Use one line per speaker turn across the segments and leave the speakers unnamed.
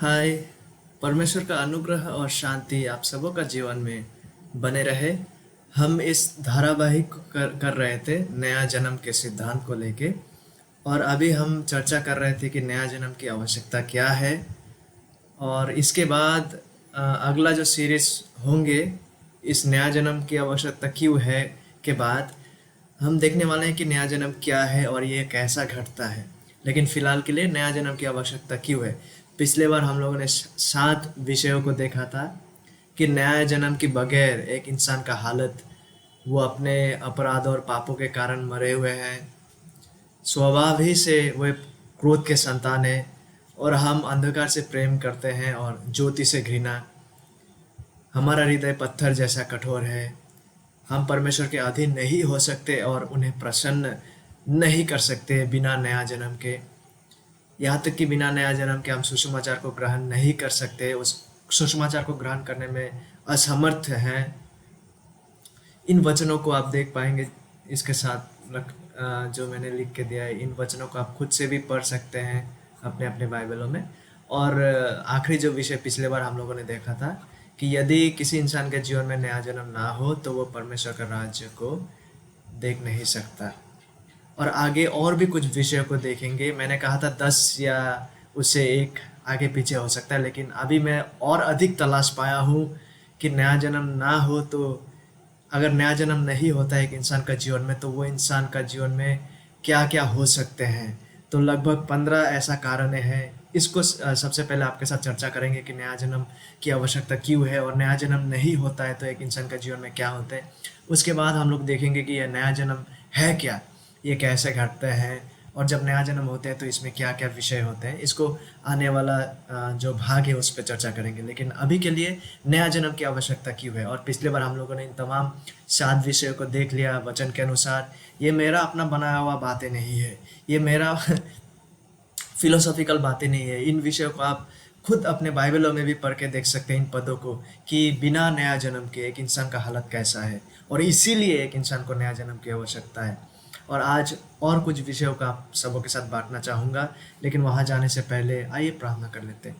हाय। परमेश्वर का अनुग्रह और शांति आप सबों का जीवन में बने रहे। हम इस धारावाहिक को कर रहे थे नया जन्म के सिद्धांत को लेके। और अभी हम चर्चा कर रहे थे कि नया जन्म की आवश्यकता क्या है। और इसके बाद अगला जो सीरीज होंगे इस नया जन्म की आवश्यकता क्यों है के बाद हम देखने वाले हैं कि नया जन्म क्या है और ये कैसा घटता है। लेकिन फिलहाल के लिए नया जन्म की आवश्यकता क्यों है। पिछले बार हम लोगों ने 7 विषयों को देखा था कि नया जन्म के बगैर एक इंसान का हालत, वो अपने अपराध और पापों के कारण मरे हुए हैं। स्वभाव ही से वे क्रोध के संतान है और हम अंधकार से प्रेम करते हैं और ज्योति से घृणा। हमारा हृदय पत्थर जैसा कठोर है। हम परमेश्वर के अधीन नहीं हो सकते और उन्हें प्रसन्न नहीं कर सकते बिना नया जन्म के। यहाँ तक कि बिना नया जन्म के हम सुसमाचार को ग्रहण नहीं कर सकते, उस सुसमाचार को ग्रहण करने में असमर्थ हैं। इन वचनों को आप देख पाएंगे इसके साथ जो मैंने लिख के दिया है, इन वचनों को आप खुद से भी पढ़ सकते हैं अपने अपने बाइबलों में। और आखिरी जो विषय पिछले बार हम लोगों ने देखा था कि यदि किसी इंसान के जीवन में नया जन्म ना हो तो वो परमेश्वर का राज्य को देख नहीं सकता। और आगे और भी कुछ विषयों को देखेंगे। मैंने कहा था 10 या उससे एक आगे पीछे हो सकता है, लेकिन अभी मैं और अधिक तलाश पाया हूँ कि नया जन्म ना हो तो, अगर नया जन्म नहीं होता है एक इंसान का जीवन में, तो वो इंसान का जीवन में क्या क्या हो सकते हैं। तो लगभग 15 ऐसा कारण है। इसको सबसे पहले आपके साथ चर्चा करेंगे कि नया जन्म की आवश्यकता क्यों है और नया जन्म नहीं होता है तो एक इंसान का जीवन में क्या होता है। उसके बाद हम लोग देखेंगे कि यह नया जन्म है क्या, ये कैसे घटते हैं, और जब नया जन्म होते हैं तो इसमें क्या क्या विषय होते हैं। इसको आने वाला जो भाग है उस पर चर्चा करेंगे। लेकिन अभी के लिए नया जन्म की आवश्यकता क्यों है। और पिछले बार हम लोगों ने इन तमाम 7 विषयों को देख लिया वचन के अनुसार। ये मेरा अपना बनाया हुआ बातें नहीं है, ये मेरा फिलोसॉफिकल बातें नहीं है। इन विषयों को आप खुद अपने बाइबलों में भी पढ़ के देख सकते हैं इन पदों को, कि बिना नया जन्म के एक इंसान का हालत कैसा है और इसीलिए एक इंसान को नया जन्म की आवश्यकता है। और आज और कुछ विषयों का आप सबों के साथ बांटना चाहूँगा, लेकिन वहाँ जाने से पहले आइए प्रार्थना कर लेते हैं।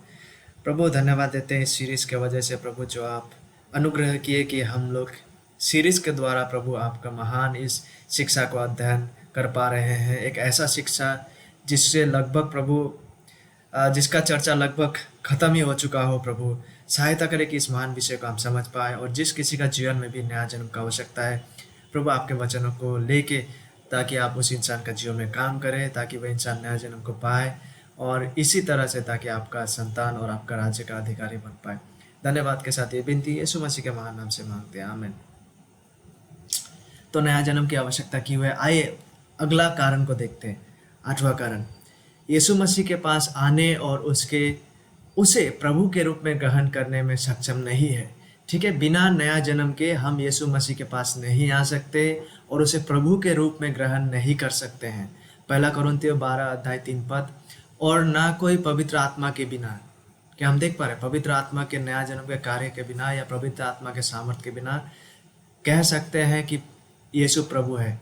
प्रभु, धन्यवाद देते हैं इस सीरीज़ के वजह से प्रभु, जो आप अनुग्रह किए कि हम लोग सीरीज़ के द्वारा प्रभु आपका महान इस शिक्षा को अध्ययन कर पा रहे हैं। एक ऐसा शिक्षा जिससे लगभग प्रभु जिसका चर्चा लगभग ख़त्म ही हो चुका हो। प्रभु सहायता करें कि इस महान विषय को हम समझ पाएँ, और जिस किसी का जीवन में भी नया जन्म का आवश्यकता है प्रभु, आपके वचनों को लेके, ताकि आप उस इंसान का जीवन में काम करें, ताकि वह इंसान नया जन्म को पाए, और इसी तरह से ताकि आपका संतान और आपका राज्य का अधिकारी बन पाए। धन्यवाद के साथ ये विनती यीशु मसीह के महान नाम से मांगते हैं, आमीन। तो नया जन्म की आवश्यकता क्यों है, आइए अगला कारण को देखते हैं। 8वां कारण, यीशु मसीह के पास आने और उसे प्रभु के रूप में ग्रहण करने में सक्षम नहीं है। ठीक है, बिना नया जन्म के हम यीशु मसीह के पास नहीं आ सकते और उसे प्रभु के रूप में ग्रहण नहीं कर सकते हैं। 1 कुरिन्थियों 12 अध्याय 3 पद, और ना कोई पवित्र आत्मा के बिना, क्या हम देख पा रहे हैं, पवित्र आत्मा के नया जन्म के कार्य के बिना या पवित्र आत्मा के सामर्थ्य के बिना कह सकते हैं कि यीशु प्रभु है।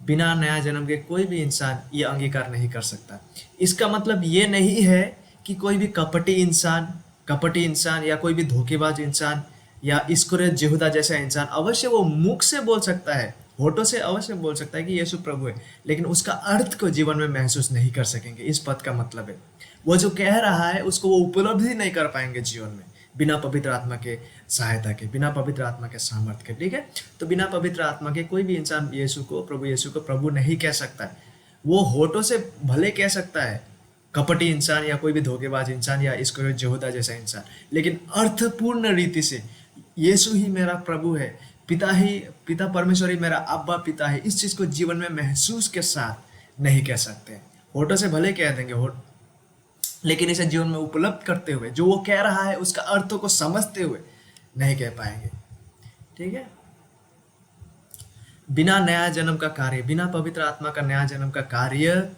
बिना नया जन्म के कोई भी इंसान ये अंगीकार नहीं कर सकता। इसका मतलब ये नहीं है कि कोई भी कपटी इंसान या कोई भी धोखेबाज इंसान या इस्करियोत यहूदा जैसा इंसान, अवश्य वो मुख से बोल सकता है, होठों से अवश्य बोल सकता है कि यीशु प्रभु है, लेकिन उसका अर्थ को जीवन में महसूस नहीं कर सकेंगे। इस पद का मतलब है वो जो कह रहा है उसको वो उपलब्धि नहीं कर पाएंगे जीवन में, बिना पवित्र आत्मा के सहायता के, बिना पवित्र आत्मा के सामर्थ्य के। ठीक है, तो बिना पवित्र आत्मा के कोई भी इंसान यीशु को प्रभु नहीं कह सकता है। वो होठों से भले कह सकता है, कपटी इंसान या कोई भी धोखेबाज इंसान या इस्करियोत यहूदा जैसा इंसान, लेकिन अर्थपूर्ण रीति से यीशु ही मेरा प्रभु है, पिता परमेश्वर ही मेरा अब्बा पिता है, इस चीज को जीवन में महसूस के साथ नहीं कह सकते। होठों से भले कह देंगे लेकिन इसे जीवन में उपलब्ध करते हुए, जो वो कह रहा है उसका अर्थों को समझते हुए नहीं कह पाएंगे। ठीक है, बिना नया जन्म का कार्य, बिना पवित्र आत्मा का नया जन्म का कार्य,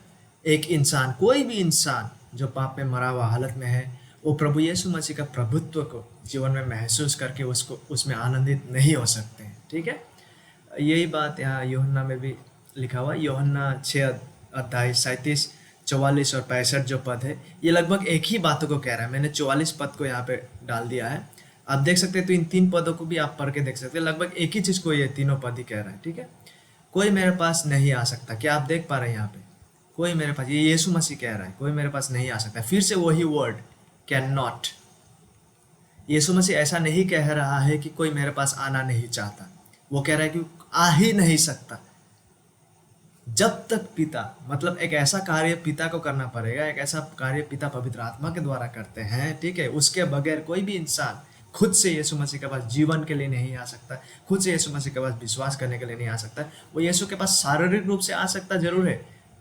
एक इंसान, कोई भी इंसान जो पाप में मरा हुआ हालत में है, वो प्रभु यीशु मसीह का प्रभुत्व को जीवन में महसूस करके उसमें आनंदित नहीं हो सकते हैं। ठीक है, यही बात यहाँ यूहन्ना में भी लिखा हुआ, यूहन्ना 6 अध्याय 37 44 और 65 जो पद है, ये लगभग एक ही बातों को कह रहा है। मैंने 44 पद को यहाँ पे डाल दिया है, आप देख सकते हैं। तो इन 3 पदों को भी आप पढ़ के देख सकते हैं, लगभग एक ही चीज को ये तीनों पद ही कह रहा है, ठीक है। कोई मेरे पास नहीं आ सकता, क्या आप देख पा रहे हैं यहाँ पे? कोई मेरे पास, ये यीशु मसीह कह रहा है, कोई मेरे पास नहीं आ सकता। फिर से वही वर्ड, कैन नॉट। यीशु मसीह ऐसा नहीं कह रहा है कि कोई मेरे पास आना नहीं चाहता, वो कह रहा है कि आ ही नहीं सकता। जब तक पिता, मतलब एक ऐसा कार्य पिता को करना पड़ेगा, एक ऐसा कार्य पिता पवित्र आत्मा के द्वारा करते हैं, ठीक है। उसके बगैर कोई भी इंसान खुद से यीशु मसीह के पास जीवन के लिए नहीं आ सकता, खुद से यीशु मसीह के पास विश्वास करने के लिए नहीं आ सकता। वो यीशु के पास शारीरिक रूप से आ सकता जरूर है,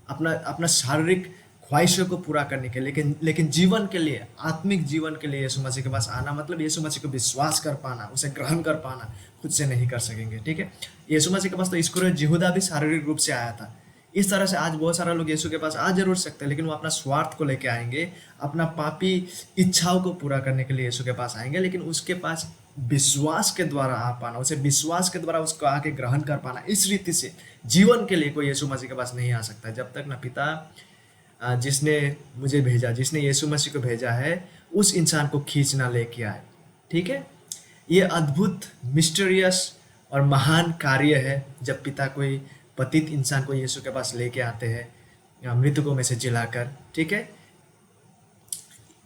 अपना अपना शारीरिक ख्वाहिशों को पूरा करने के लिए, लेकिन जीवन के लिए, आत्मिक जीवन के लिए यीशु मसीह के पास आना, मतलब यीशु मसीह को विश्वास कर पाना, उसे ग्रहण कर पाना, खुद से नहीं कर सकेंगे, ठीक है। यीशु मसीह के पास तो इस्करियोत यहूदा भी शारीरिक रूप से आया था। इस तरह से आज बहुत सारा लोग यीशु के पास आ जरूर सकते हैं, लेकिन वो अपना स्वार्थ को लेके आएंगे, अपना पापी इच्छाओं को पूरा करने के लिए यीशु के पास आएंगे। लेकिन उसके पास विश्वास के द्वारा आ पाना, उसे विश्वास के द्वारा उसको आके ग्रहण कर पाना, इस रीति से जीवन के लिए कोई यीशु मसीह के पास नहीं आ सकता जब तक ना पिता जिसने मुझे भेजा, जिसने यीशु मसीह को भेजा है, उस इंसान को खींच ना लेके आए, ठीक है। ये अद्भुत, मिस्टीरियस और महान कार्य है जब पिता कोई पतित इंसान को यीशु के पास लेके आते हैं मृतकों में से जिलाकर, ठीक है।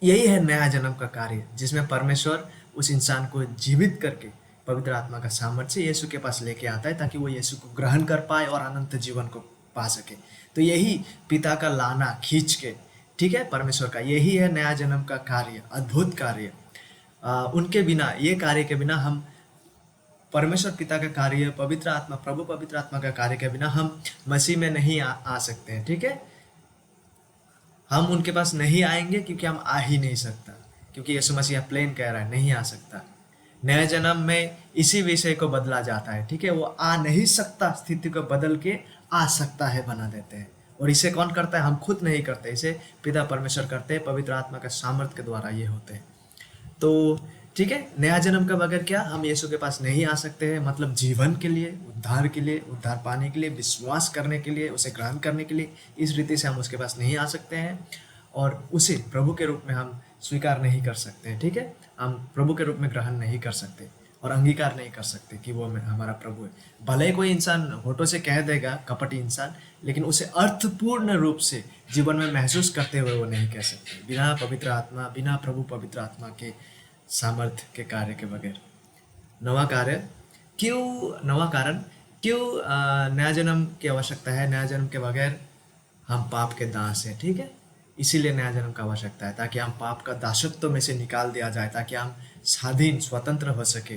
यही है नया जन्म का कार्य, जिसमें परमेश्वर उस इंसान को जीवित करके पवित्र आत्मा का सामर्थ्य से यीशु के पास लेके आता है, ताकि वो यीशु को ग्रहण कर पाए और अनंत जीवन को पा सके। तो यही पिता का लाना, खींच के, ठीक है, परमेश्वर का यही है नया जन्म का कार्य, अद्भुत कार्य। उनके बिना, ये कार्य के बिना, हम परमेश्वर पिता का कार्य, पवित्र आत्मा, प्रभु पवित्र आत्मा का कार्य के बिना हम मसीह में नहीं आ सकते हैं, ठीक है। हम उनके पास नहीं आएंगे क्योंकि हम आ ही नहीं सकता, क्योंकि यीशु मसीह प्लेन कह रहा है, नहीं आ सकता। नए जन्म में इसी विषय को बदला जाता है, ठीक है। वो आ नहीं सकता स्थिति को बदल के आ सकता है बना देते हैं। और इसे कौन करता है? हम खुद नहीं करते, इसे पिता परमेश्वर करते हैं, पवित्र आत्मा का सामर्थ्य के द्वारा ये होते हैं। तो ठीक है, नया जन्म का बगैर क्या हम यीशु के पास नहीं आ सकते हैं, मतलब जीवन के लिए, उद्धार के लिए, उद्धार पाने के लिए, विश्वास करने के लिए, उसे ग्रहण करने के लिए, इस रीति से हम उसके पास नहीं आ सकते हैं और उसे प्रभु के रूप में हम स्वीकार नहीं कर सकते हैं, ठीक है। हम प्रभु के रूप में ग्रहण नहीं कर सकते और अंगीकार नहीं कर सकते कि वो हमारा प्रभु है। भले ही कोई इंसान होठों से कह देगा, कपटी इंसान, लेकिन उसे अर्थपूर्ण रूप से जीवन में महसूस करते हुए वो नहीं कह सकते, बिना पवित्र आत्मा, बिना प्रभु पवित्र आत्मा के सामर्थ्य के कार्य के बगैर। नवा कार्य क्यों, नवा कारण क्यों नया जन्म की आवश्यकता है? नया जन्म के बगैर हम पाप के दास हैं, ठीक है। इसीलिए नया जन्म का आवश्यकता है, ताकि हम पाप का दासत्व में से निकाल दिया जाए, ताकि हम स्वाधीन, स्वतंत्र हो सके।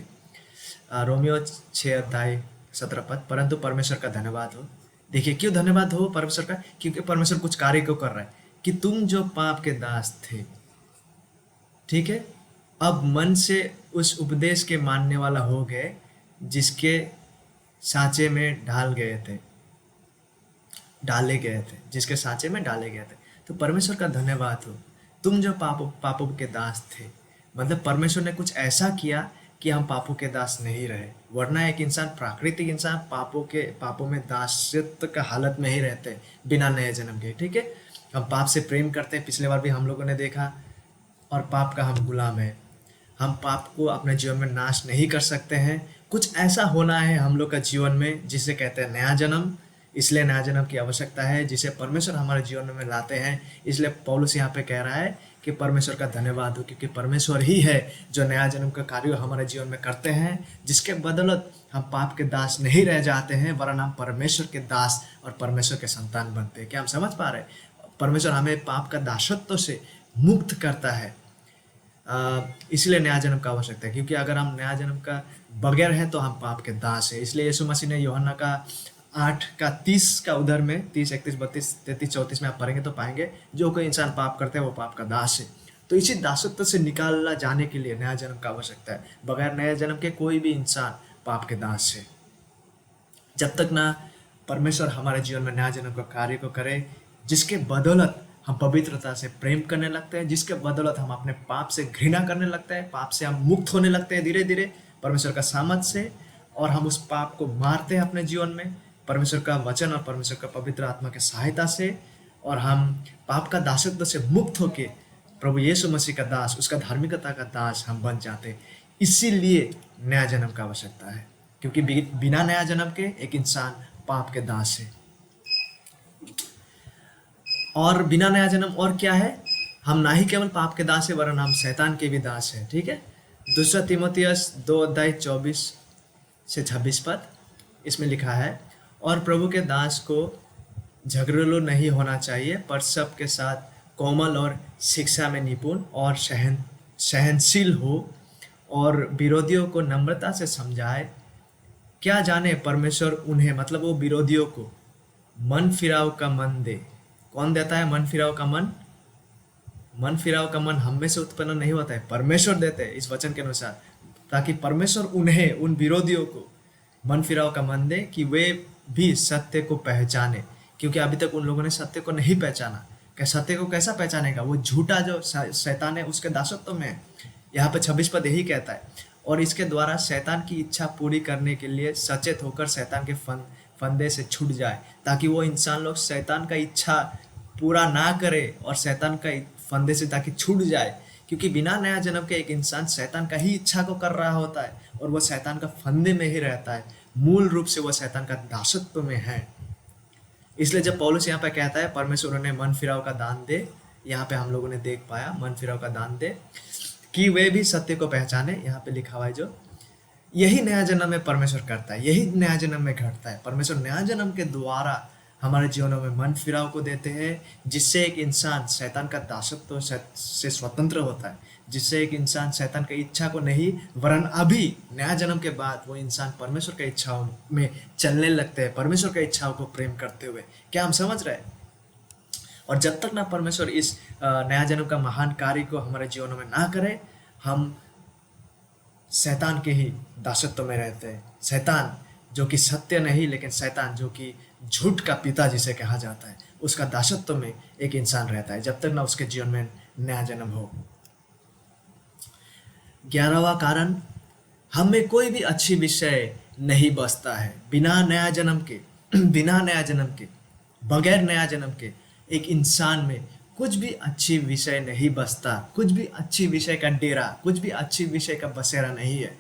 रोमियो 6:17 परंतु परमेश्वर का धन्यवाद हो। देखिए क्यों धन्यवाद हो परमेश्वर का? क्योंकि परमेश्वर कुछ कार्य को कर रहा है कि तुम जो पाप के दास थे, ठीक है, अब मन से उस उपदेश के मानने वाला हो गए जिसके सांचे में डाले गए थे, जिसके सांचे में डाले गए थे। तो परमेश्वर का धन्यवाद हो, तुम जो पापों के दास थे, मतलब परमेश्वर ने कुछ ऐसा किया कि हम पापों के दास नहीं रहे। वरना एक इंसान, प्राकृतिक इंसान, पापों में दासत्व का हालत में ही रहते हैं बिना नए जन्म के, ठीक है। हम पाप से प्रेम करते हैं, पिछले बार भी हम लोगों ने देखा, और पाप का हम गुलाम है। हम पाप को अपने जीवन में नाश नहीं कर सकते हैं। कुछ ऐसा होना है हम लोग का जीवन में जिसे कहते हैं नया जन्म। इसलिए नया जन्म की आवश्यकता है, जिसे परमेश्वर हमारे जीवन में लाते हैं। इसलिए पौलुस यहाँ पे कह रहा है कि परमेश्वर का धन्यवाद हो, क्योंकि परमेश्वर ही है जो नया जन्म का कार्य हमारे जीवन में करते हैं, जिसके बदौलत हम पाप के दास नहीं रह जाते हैं, वरन हम परमेश्वर के दास और परमेश्वर के संतान बनते हैं। क्या हम समझ पा रहे हैं? परमेश्वर हमें पाप का दासत्व से मुक्त करता है। इसलिए नया जन्म का आवश्यकता है, क्योंकि अगर हम नया जन्म का बगैर हैं तो हम पाप के दास हैं। इसलिए यीशु मसीह ने यूहन्ना का 8:30 का उधर में 30, 31, 32, 33, 34 में आप पढ़ेंगे तो पाएंगे, जो कोई इंसान पाप करते हैं वो पाप का दास है। तो इसी दासत्व से निकाला जाने के लिए नया जन्म का आवश्यकता है। बगैर नया जन्म के कोई भी इंसान पाप के दास है। जब तक ना परमेश्वर हमारे जीवन में नया जन्म का कार्य को करे, जिसके बदौलत हम पवित्रता से प्रेम करने लगते हैं, जिसके बदौलत हम अपने पाप से घृणा करने लगते हैं, पाप से हम मुक्त होने लगते हैं धीरे धीरे परमेश्वर का सामर्थ्य से, और हम उस पाप को मारते हैं अपने जीवन में परमेश्वर का वचन और परमेश्वर का पवित्र आत्मा की सहायता से। और हम पाप का दासत्व से मुक्त होके प्रभु यीशु मसीह का दास, उसका धार्मिकता का दास हम बन जाते हैं। इसीलिए नया जन्म का आवश्यकता है, क्योंकि बिना नया जन्म के एक इंसान पाप के दास है। और बिना नया जन्म और क्या है, हम ना ही केवल पाप के दास है वरन हम शैतान के भी दास है। ठीक है, दूसरा तीमुथियुस 2:24 से 26 पद, इसमें लिखा है, और प्रभु के दास को झगड़ालू नहीं होना चाहिए, पर सबके साथ कोमल और शिक्षा में निपुण और सहनशील हो, और विरोधियों को नम्रता से समझाए। क्या जाने परमेश्वर उन्हें, मतलब वो विरोधियों को, मन फिराव का मन दे। कौन देता है मन फिराव का मन? मन फिराव का मन हम में से उत्पन्न नहीं होता है, परमेश्वर देते हैं इस वचन के अनुसार, ताकि परमेश्वर उन्हें, उन विरोधियों को मन फिराव का मन दे कि वे भी सत्य को पहचाने, क्योंकि अभी तक उन लोगों ने सत्य को नहीं पहचाना। क्या सत्य को कैसा पहचानेगा? वो झूठा जो शैतान है उसके दासत्व में है। यहाँ पे 26 पद यही कहता है, और इसके द्वारा शैतान की इच्छा पूरी करने के लिए सचेत होकर शैतान के फंदे से छूट जाए, ताकि वो इंसान लोग शैतान का इच्छा पूरा ना करे और शैतान का फंदे से ताकि छूट जाए। क्योंकि बिना नया जन्म के एक इंसान शैतान का ही इच्छा को कर रहा होता है और वह शैतान का फंदे में ही रहता है, मूल रूप से वह शैतान का दासत्व में है। इसलिए जब पौलुस यहाँ पे कहता है परमेश्वर उन्हें मन फिराव का दान दे, यहाँ पे हम लोगों ने देख पाया मन फिराव का दान दे कि वे भी सत्य को पहचाने। यहाँ पे लिखा हुआ है जो यही नया जन्म में परमेश्वर करता है, यही नया जन्म में घटता है। परमेश्वर नया जन्म के द्वारा हमारे जीवनों में मन फिराव को देते हैं, जिससे एक इंसान शैतान का दासत्व से स्वतंत्र होता है, जिससे एक इंसान शैतान की इच्छा को नहीं, वरन अभी नया जन्म के बाद वो इंसान परमेश्वर की इच्छाओं में चलने लगते हैं, परमेश्वर की इच्छाओं को प्रेम करते हुए। क्या हम समझ रहे हैं? और जब तक ना परमेश्वर इस नया जन्म का महान कार्य को हमारे जीवनों में ना करे, हम शैतान के ही दासत्व में रहते हैं। शैतान जो कि सत्य नहीं, लेकिन शैतान जो कि झूठ का पिता जिसे कहा जाता है, उसका दासत्व में एक इंसान रहता है जब तक ना उसके जीवन में नया जन्म हो। 11वां कारण, हम में कोई भी अच्छी विषय नहीं बसता है बिना नया जन्म के। बिना नया जन्म के, बगैर नया जन्म के एक इंसान में कुछ भी अच्छी विषय नहीं बसता, कुछ भी अच्छी विषय का डेरा, कुछ भी अच्छी विषय का बसेरा नहीं है।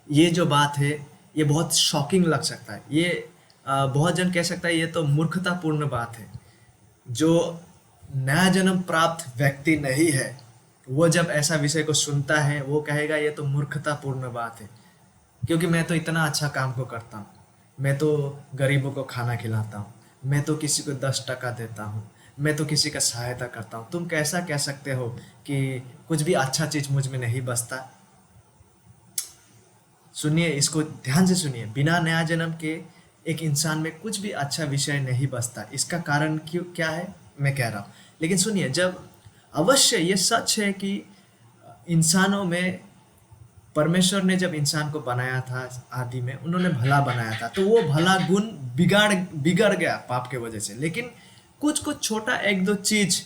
ये जो बात है ये बहुत शॉकिंग लग सकता है, ये बहुत जन कह सकता है ये तो मूर्खतापूर्ण बात है। जो नया जन्म प्राप्त व्यक्ति नहीं है वो जब ऐसा विषय को सुनता है वो कहेगा ये तो मूर्खतापूर्ण बात है, क्योंकि मैं तो इतना अच्छा काम को करता हूँ, मैं तो गरीबों को खाना खिलाता हूँ, मैं तो किसी को 10 टका देता हूँ, मैं तो किसी का सहायता करता हूँ। तुम कैसा कह सकते हो कि कुछ भी अच्छा चीज़ मुझ में नहीं बसता? सुनिए, इसको ध्यान से सुनिए। बिना नया जन्म के एक इंसान में कुछ भी अच्छा विषय नहीं बसता। इसका कारण क्यों, क्या है मैं कह रहा हूँ, लेकिन सुनिए, जब अवश्य ये सच है कि इंसानों में परमेश्वर ने जब इंसान को बनाया था आदि में, उन्होंने भला बनाया था, तो वो भला गुण बिगड़ गया पाप के वजह से। लेकिन कुछ छोटा एक दो चीज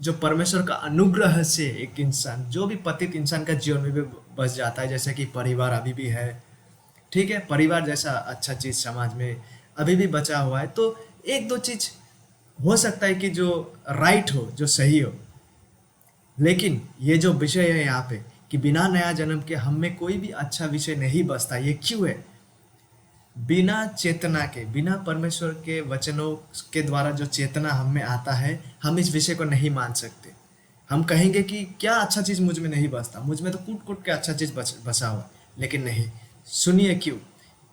जो परमेश्वर का अनुग्रह से एक इंसान, जो भी पतित इंसान का जीवन में भी बच जाता है, जैसे कि परिवार अभी भी है, ठीक है, परिवार जैसा अच्छा चीज समाज में अभी भी बचा हुआ है, तो एक दो चीज हो सकता है कि जो राइट हो, जो सही हो। लेकिन ये जो विषय है यहाँ पे कि बिना नया जन्म के हम में कोई भी अच्छा विषय नहीं बसता, ये क्यों है? बिना चेतना के, बिना परमेश्वर के वचनों के द्वारा जो चेतना हम में आता है, हम इस विषय को नहीं मान सकते। हम कहेंगे कि क्या अच्छा चीज़ मुझ में नहीं बसता, मुझ में तो कूट के अच्छा चीज़ बसा हुआ, लेकिन नहीं। सुनिए क्यों।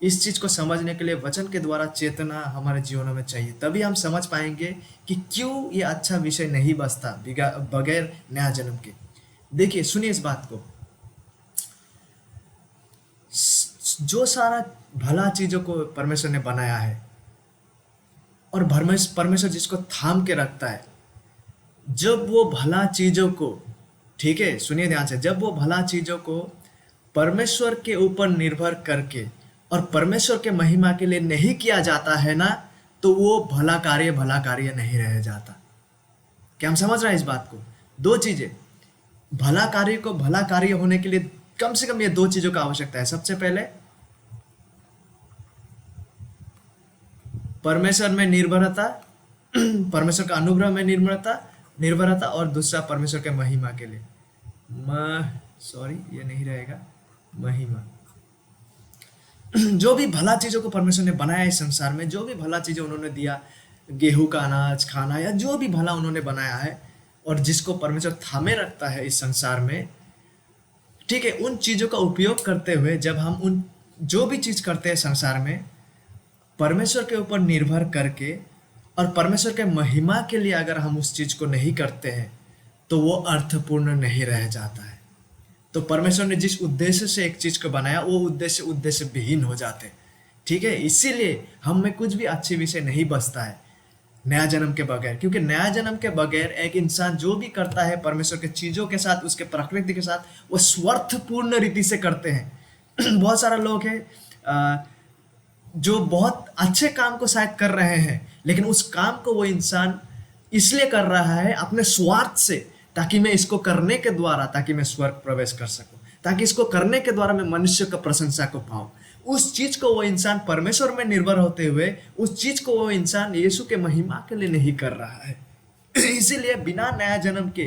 इस चीज़ को समझने के लिए वचन के द्वारा चेतना हमारे जीवनों में चाहिए, तभी हम समझ पाएंगे कि क्यों ये अच्छा विषय नहीं बसता बगैर नया जन्म के। देखिए, सुनिए इस बात को, जो सारा भला चीजों को परमेश्वर ने बनाया है और परमेश्वर जिसको थाम के रखता है, जब वो भला चीजों को, ठीक है सुनिए ध्यान से, जब वो भला चीजों को परमेश्वर के ऊपर निर्भर करके और परमेश्वर के महिमा के लिए नहीं किया जाता है ना, तो वो भला कार्य नहीं रह जाता। क्या हम समझ रहे हैं इस बात को? दो चीजें, भला कार्य को भला कार्य होने के लिए कम से कम ये दो चीजों का आवश्यकता है। सबसे पहले परमेश्वर में निर्भरता, परमेश्वर का अनुग्रह में निर्भरता निर्भरता और दूसरा परमेश्वर के महिमा के लिए। सॉरी, ये नहीं रहेगा, महिमा। जो भी भला चीजों को परमेश्वर ने बनाया इस संसार में, जो भी भला चीजें उन्होंने दिया, गेहूं का अनाज खाना या जो भी भला उन्होंने बनाया है और जिसको परमेश्वर थामे रखता है इस संसार में, ठीक है, उन चीजों का उपयोग करते हुए जब हम उन जो भी चीज करते हैं संसार में परमेश्वर के ऊपर निर्भर करके और परमेश्वर के महिमा के लिए अगर हम उस चीज को नहीं करते हैं तो वो अर्थपूर्ण नहीं रह जाता है। तो परमेश्वर ने जिस उद्देश्य से एक चीज को बनाया वो उद्देश्य विहीन हो जाते हैं। ठीक है, इसीलिए हम में कुछ भी अच्छी विषय नहीं बचता है नया जन्म के बगैर, क्योंकि नया जन्म के बगैर एक इंसान जो भी करता है परमेश्वर के चीजों के साथ, उसके प्रकृति के साथ, वो स्वार्थपूर्ण रीति से करते हैं। बहुत सारा लोग हैं जो बहुत अच्छे काम को शायद कर रहे हैं, लेकिन उस काम को वो इंसान इसलिए कर रहा है अपने स्वार्थ से, ताकि मैं इसको करने के द्वारा ताकि मैं स्वर्ग प्रवेश कर सकूं, ताकि इसको करने के द्वारा मैं मनुष्य का प्रशंसा को पाऊं। उस चीज को वो इंसान परमेश्वर में निर्भर होते हुए उस चीज को वो इंसान यीशु के महिमा के लिए नहीं कर रहा है। इसीलिए बिना नया जन्म के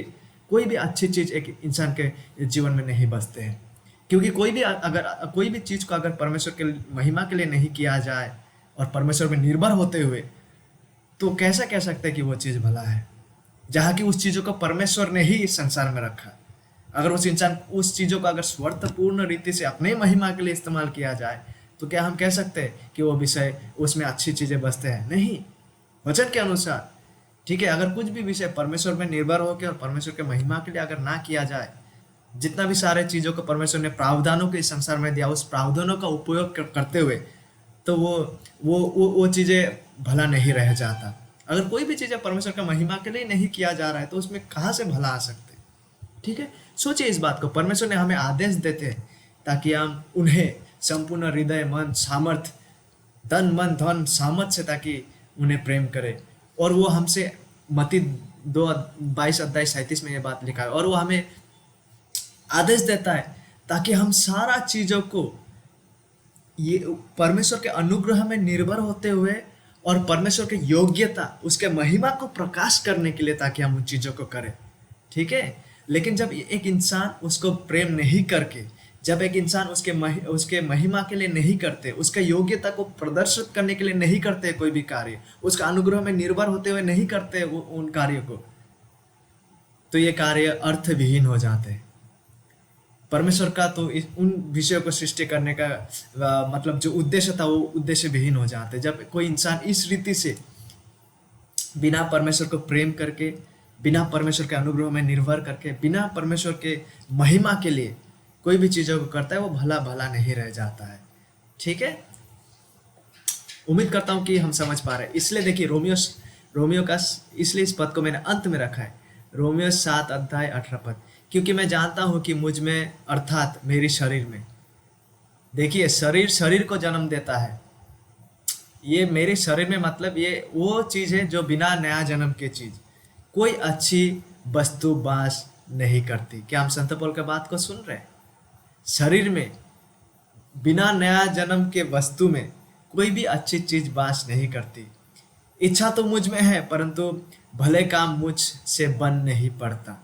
कोई भी अच्छी चीज एक इंसान के जीवन में नहीं बसते हैं, क्योंकि कोई भी चीज को अगर परमेश्वर के महिमा के लिए नहीं किया जाए और परमेश्वर में निर्भर होते हुए, तो कैसा कह सकते हैं कि वो चीज भला है, जहाँ की उस चीजों को परमेश्वर ने ही इस संसार में रखा। अगर उस इंसान उस चीजों को अगर स्वार्थपूर्ण रीति से अपने महिमा के लिए इस्तेमाल किया जाए तो क्या हम कह सकते हैं कि वो विषय उसमें अच्छी चीजें बसते हैं? नहीं, वचन के अनुसार। ठीक है, अगर कुछ भी विषय परमेश्वर में निर्भर होकर और परमेश्वर के महिमा के लिए अगर ना किया जाए, जितना भी सारे चीजों को परमेश्वर ने प्रावधानों के इस संसार में दिया, उस प्रावधानों का उपयोग करते हुए, तो वो चीजें भला नहीं रह जाता। अगर कोई भी चीजें परमेश्वर का महिमा के लिए नहीं किया जा रहा है तो उसमें कहाँ से भला आ सकते? ठीक है, सोचिए इस बात को। परमेश्वर ने हमें आदेश देते हैं ताकि हम उन्हें संपूर्ण हृदय मन सामर्थ तन मन धन सामर्थ से ताकि उन्हें प्रेम करें, और वो हमसे मत्ती 2:22-37 में ये बात लिखा है, और वो हमें आदेश देता है ताकि हम सारा चीजों को ये परमेश्वर के अनुग्रह में निर्भर होते हुए और परमेश्वर की योग्यता उसके महिमा को प्रकाश करने के लिए ताकि हम उन चीजों को करें। ठीक है, लेकिन जब एक इंसान उसको प्रेम नहीं करके, जब एक इंसान उसके महिमा के लिए नहीं करते, उसके योग्यता को प्रदर्शित करने के लिए नहीं करते कोई भी कार्य, उसका अनुग्रह में निर्भर होते हुए नहीं करते उन कार्यों को, तो ये कार्य अर्थविहीन हो जाते हैं। परमेश्वर का तो उन विषयों को सृष्टि करने का मतलब जो उद्देश्य था वो उद्देश्य विहीन हो जाते। जब कोई इंसान इस रीति से बिना परमेश्वर को प्रेम करके, बिना परमेश्वर के अनुग्रह में निर्भर करके, बिना परमेश्वर के महिमा के लिए कोई भी चीजों को करता है, वो भला भला नहीं रह जाता है। ठीक है, उम्मीद करता हूं कि हम समझ पा रहे हैं। इसलिए देखिए रोमियो का, इसलिए इस पद को मैंने अंत में रखा है, रोमियो 7:18 पद, क्योंकि मैं जानता हूं कि मुझ में अर्थात मेरी शरीर में, देखिए शरीर को जन्म देता है। ये मेरे शरीर में मतलब ये वो चीज है जो बिना नया जन्म के चीज कोई अच्छी वस्तु वास नहीं करती। क्या हम संत पौल के बात को सुन रहे हैं? शरीर में बिना नया जन्म के वस्तु में कोई भी अच्छी चीज वास नहीं करती। इच्छा तो मुझ में है परंतु भले काम मुझ से बन नहीं पड़ता।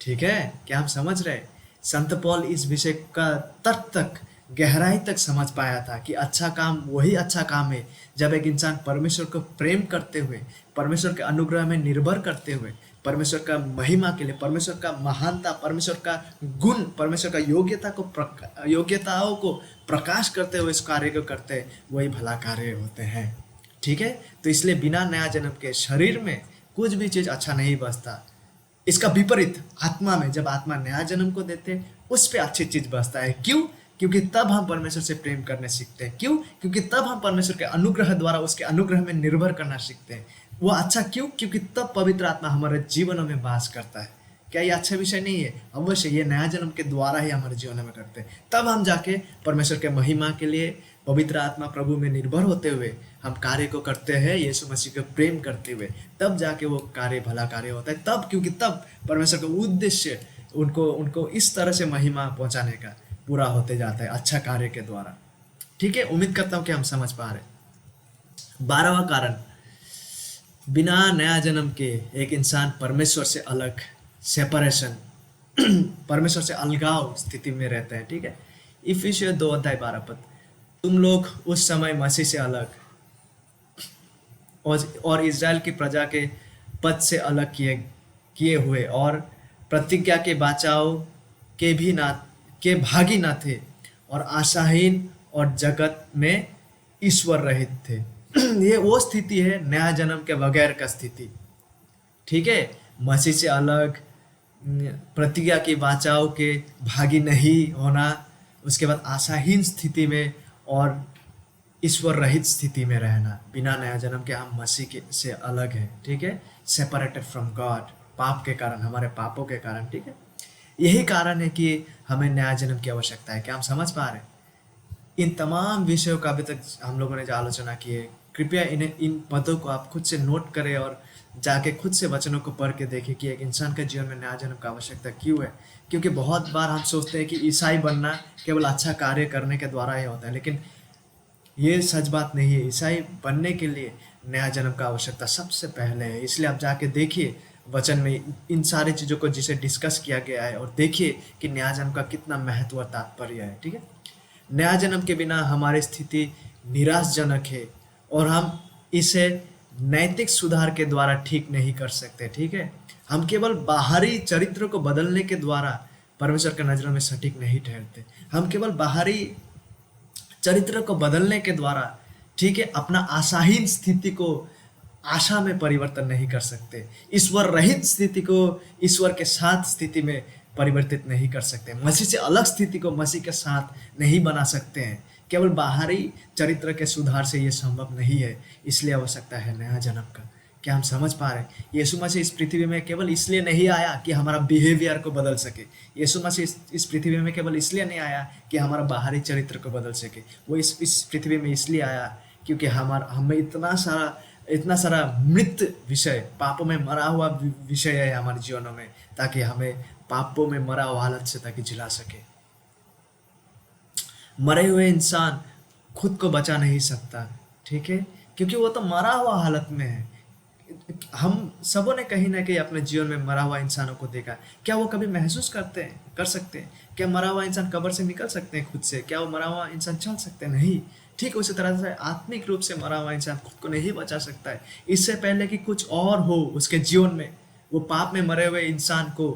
ठीक है, क्या हम समझ रहे? संत पौल इस विषय का तट तक गहराई तक समझ पाया था कि अच्छा काम वही अच्छा काम है जब एक इंसान परमेश्वर को प्रेम करते हुए, परमेश्वर के अनुग्रह में निर्भर करते हुए, परमेश्वर का महिमा के लिए, परमेश्वर का महानता, परमेश्वर का गुण, परमेश्वर का योग्यताओं को प्रकाश करते हुए इस कार्य को करते हैं, वही भला कार्य होते हैं। ठीक है, तो इसलिए बिना नया जन्म के शरीर में कुछ भी चीज अच्छा नहीं बसता। इसका विपरीत आत्मा में, जब आत्मा नया जन्म को देते उस पर अच्छी चीज बसता है। क्यों? क्योंकि तब हम परमेश्वर से प्रेम करने सीखते हैं। क्यों? क्योंकि तब हम परमेश्वर के अनुग्रह द्वारा उसके अनुग्रह में निर्भर करना सीखते हैं। वो अच्छा क्यों? क्योंकि तब पवित्र आत्मा हमारे जीवनों में वास करता है। क्या ये अच्छा विषय नहीं है? अवश्य, ये नया जन्म के द्वारा ही हमारे जीवन में करते हैं। तब हम जाके परमेश्वर के महिमा के लिए पवित्र आत्मा प्रभु में निर्भर होते हुए हम कार्य को करते हैं, यीशु मसीह को प्रेम करते हुए, तब जाके वो कार्य भला कार्य होता है। तब, क्योंकि तब परमेश्वर का उद्देश्य उनको इस तरह से महिमा पहुंचाने का पूरा होते जाता है अच्छा कार्य के द्वारा। ठीक है, उम्मीद करता हूं कि हम समझ पा रहे। 12वां कारण, बिना नया जन्म के एक इंसान परमेश्वर से अलग, सेपरेशन, परमेश्वर से अलगाव स्थिति में रहते हैं, ठीक है। इफिसियों 2:12 पद, तुम लोग उस समय मसीह से अलग और इज़राइल की प्रजा के पद से अलग किए किए हुए और प्रतिज्ञा के बचाव के भी ना के भागी ना थे, और आशाहीन और जगत में ईश्वर रहित थे। ये वो स्थिति है नया जन्म के बगैर का स्थिति, ठीक है। मसीह से अलग, प्रतिज्ञा के बचाव के भागी नहीं होना, उसके बाद आशाहीन स्थिति में और ईश्वर रहित स्थिति में रहना। बिना नया जन्म के हम मसीह के से अलग है, ठीक है, सेपरेटेड फ्रॉम गॉड, पाप के कारण, हमारे पापों के कारण, ठीक है। यही कारण है कि हमें नया जन्म की आवश्यकता है। क्या हम समझ पा रहे हैं? इन तमाम विषयों का अभी तक हम लोगों ने जो आलोचना की है, कृपया इन पदों को आप खुद से नोट करें और जाके खुद से वचनों को पढ़ के देखें कि एक इंसान के जीवन में नया जन्म का आवश्यकता क्यों है। क्योंकि बहुत बार हम सोचते हैं कि ईसाई बनना केवल अच्छा कार्य करने के द्वारा ही होता है, लेकिन ये सच बात नहीं है। ईसाई बनने के लिए नया जन्म का आवश्यकता सबसे पहले है। इसलिए आप जाके देखिए वचन में इन सारी चीज़ों को जिसे डिस्कस किया गया है, और देखिए कि नया जन्म का कितना महत्व और तात्पर्य है, ठीक है। नया जन्म के बिना हमारी स्थिति निराशजनक है, और हम इसे नैतिक सुधार के द्वारा ठीक नहीं कर सकते, ठीक है। हम केवल बाहरी चरित्र को बदलने के द्वारा परमेश्वर के नज़रों में सटीक नहीं ठहरते। हम केवल बाहरी चरित्र को बदलने के द्वारा, ठीक है, अपना आशाहीन स्थिति को आशा में परिवर्तन नहीं कर सकते। ईश्वर रहित स्थिति को ईश्वर के साथ स्थिति में परिवर्तित नहीं कर सकते। मसीह से अलग स्थिति को मसीह के साथ नहीं बना सकते हैं। केवल बाहरी चरित्र के सुधार से ये संभव नहीं है। इसलिए आवश्यकता है नया जन्म का। क्या हम समझ पा रहे हैं? यीशु मसीह इस पृथ्वी में केवल इसलिए नहीं आया कि हमारा बिहेवियर को बदल सके। यीशु मसीह इस पृथ्वी में केवल इसलिए नहीं आया कि हमारा बाहरी चरित्र को बदल सके। वो इस पृथ्वी में इसलिए आया क्योंकि हमें इतना सारा मृत विषय, पापों में मरा हुआ विषय है हमारे जीवनों में, ताकि हमें पापों में मरा हुआ हालत से ताकि जिला सके। मरे हुए इंसान खुद को बचा नहीं सकता, ठीक है, क्योंकि वो तो मरा हुआ हालत में है। हम सबों ने कहीं ना कहीं अपने जीवन में मरा हुआ इंसानों को देखा। क्या वो कभी महसूस कर सकते हैं? क्या मरा हुआ इंसान कब्र से निकल सकते हैं खुद से? क्या वो मरा हुआ इंसान चल सकते हैं? नहीं। ठीक उसी तरह से आत्मिक रूप से मरा हुआ इंसान खुद को नहीं बचा सकता है। इससे पहले कि कुछ और हो उसके जीवन में, वो पाप में मरे हुए इंसान को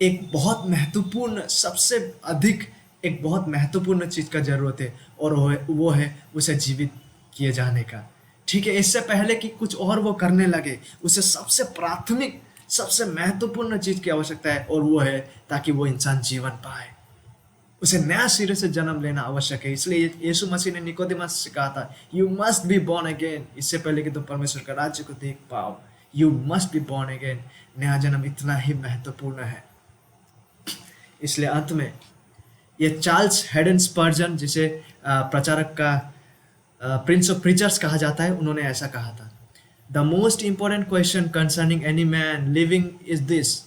एक बहुत महत्वपूर्ण, सबसे अधिक एक बहुत महत्वपूर्ण चीज का जरूरत है, और वो है उसे जीवित किए जाने का, ठीक है। इससे पहले कि कुछ और वो करने लगे, उसे सबसे प्राथमिक, सबसे महत्वपूर्ण चीज की आवश्यकता है, और वो है ताकि वो इंसान जीवन पाए, उसे नया सिरे से जन्म लेना आवश्यक है। इसलिए यीशु मसीह ने निकोदेमस से कहा था, you must be born again. इससे पहले कि तुम परमेश्वर का राज्य को देख पाओ, you must be born again. नया जन्म इतना ही महत्वपूर्ण है। इसलिए अंत में ये चार्ल्स हेडन स्पर्जन, जिसे प्रचारक का प्रिंस ऑफ प्रीचर्स कहा जाता है, उन्होंने ऐसा कहा था, the most important question concerning any man living is this.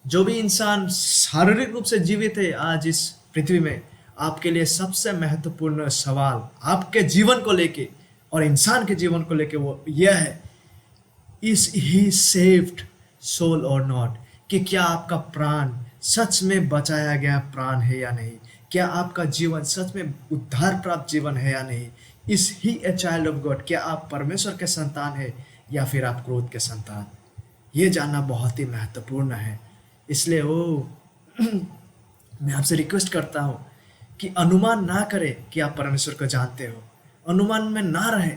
जो भी इंसान शारीरिक रूप से जीवित है आज इस पृथ्वी में, आपके लिए सबसे महत्वपूर्ण सवाल आपके जीवन को लेके और इंसान के जीवन को लेके वो यह है, इज ही सेव्ड सोल और नॉट, कि क्या आपका प्राण सच में बचाया गया प्राण है या नहीं, क्या आपका जीवन सच में उद्धार प्राप्त जीवन है या नहीं। Is he a child of God, क्या आप परमेश्वर के संतान है या फिर आप क्रोध के संतान। ये जानना बहुत ही महत्वपूर्ण है। इसलिए मैं आपसे रिक्वेस्ट करता हूँ कि अनुमान ना करें कि आप परमेश्वर को जानते हो, अनुमान में ना रहे,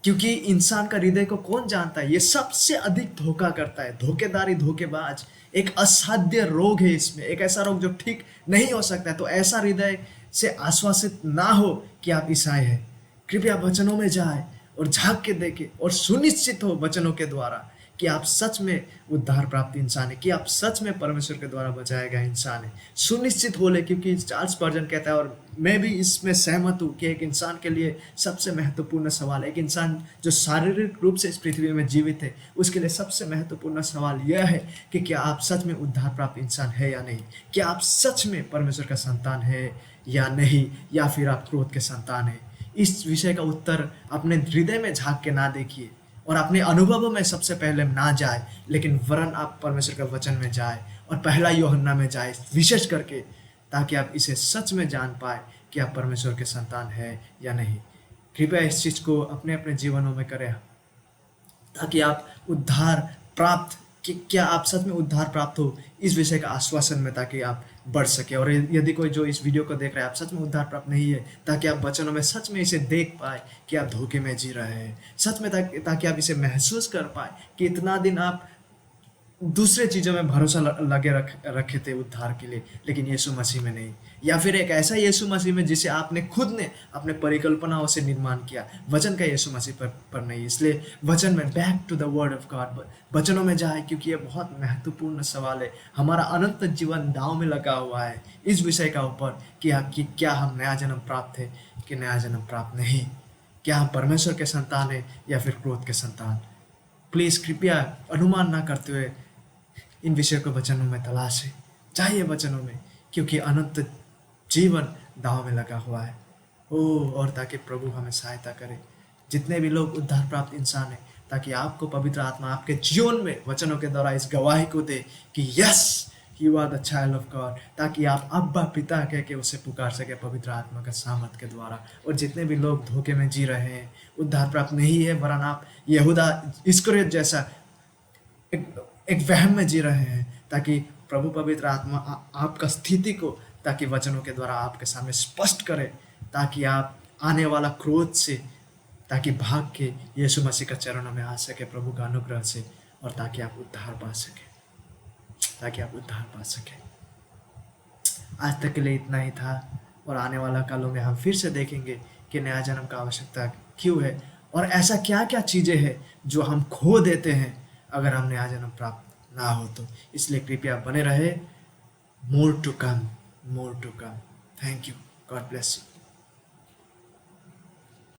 क्योंकि इंसान का हृदय को कौन जानता है। ये सबसे अधिक धोखा करता है, धोखेदारी, धोखेबाज, एक असाध्य रोग है इसमें, एक ऐसा रोग जो ठीक नहीं हो सकता है। तो ऐसा हृदय से आश्वासित ना हो कि आप ईसाई हैं। कृपया वचनों में जाए और झांक के देखे और सुनिश्चित हो वचनों के द्वारा कि आप सच में उद्धार प्राप्त इंसान है, कि आप सच में परमेश्वर के द्वारा बचाया गया इंसान है। सुनिश्चित हो ले, क्योंकि चार्ल्स स्पर्जन कहता है, और मैं भी इसमें सहमत हूँ, कि एक इंसान के लिए सबसे महत्वपूर्ण सवाल, एक इंसान जो शारीरिक रूप से इस पृथ्वी में जीवित है, उसके लिए सबसे महत्वपूर्ण सवाल यह है कि क्या आप सच में उद्धार प्राप्त इंसान है या नहीं, क्या आप सच में परमेश्वर का संतान है या नहीं, या फिर आप क्रोध के संतान है। इस विषय का उत्तर अपने हृदय में झाँक के ना देखिए और अपने अनुभवों में सबसे पहले ना जाए, लेकिन वरन आप परमेश्वर के वचन में जाए और पहला यूहन्ना में जाए विशेष करके, ताकि आप इसे सच में जान पाए कि आप परमेश्वर के संतान है या नहीं। कृपया इस चीज़ को अपने अपने जीवनों में करें, ताकि आप उद्धार प्राप्त कि क्या आप सच में उद्धार प्राप्त हो इस विषय का आश्वासन में, ताकि आप बढ़ सके। और यदि कोई जो इस वीडियो को देख रहा है आप सच में उद्धार प्राप्त नहीं है, ताकि आप वचनों में सच में इसे देख पाए कि आप धोखे में जी रहे हैं सच में, ताकि आप इसे महसूस कर पाए कि इतना दिन आप दूसरे चीज़ों में भरोसा लगे रखे थे उद्धार के लिए, लेकिन यीशु मसीह में नहीं। या फिर एक ऐसा यीशु मसीह में जिसे आपने खुद ने अपने परिकल्पनाओं से निर्माण किया, वचन का यीशु मसीह पर नहीं। इसलिए वचन में back to the word of God, वचनों में जाए, क्योंकि ये बहुत महत्वपूर्ण सवाल है। हमारा अनंत जीवन दांव में लगा हुआ है इस विषय का ऊपर कि क्या हम नया जन्म प्राप्त है कि नया जन्म प्राप्त नहीं, क्या हम परमेश्वर के संतान है या फिर क्रोध के संतान। प्लीज़ कृपया अनुमान ना करते हुए इन विषयों को वचनों में तलाशें, चाहिए वचनों में, क्योंकि अनंत जीवन दांव में लगा हुआ है। और ताकि प्रभु हमें सहायता करे, जितने भी लोग उद्धार प्राप्त इंसान हैं, ताकि आपको पवित्र आत्मा आपके जीवन में वचनों के द्वारा इस गवाही को दे कि yes you are the child of God, ताकि आप अब्बा पिता कह के उसे पुकार सके पवित्र आत्मा का सामर्थ के द्वारा। और जितने भी लोग धोखे में जी रहे हैं, उद्धार प्राप्त नहीं है, वरन आप यहूदा इस्करियोत जैसा एक वहम में जी रहे हैं, ताकि प्रभु पवित्र आत्मा आपका स्थिति को, ताकि वचनों के द्वारा आपके सामने स्पष्ट करे, ताकि आप आने वाला क्रोध से ताकि भाग के यीशु मसीह का चरणों में आ सके प्रभु का अनुग्रह से, और ताकि आप उद्धार पा सके। आज तक के लिए इतना ही था, और आने वाला कालों में हम फिर से देखेंगे कि नया जन्म का आवश्यकता क्यों है, और ऐसा क्या क्या चीज़ें हैं जो हम खो देते हैं अगर हम नया जन्म प्राप्त ना हो तो। इसलिए कृपया बने रहे। More to come. Thank you. God bless you.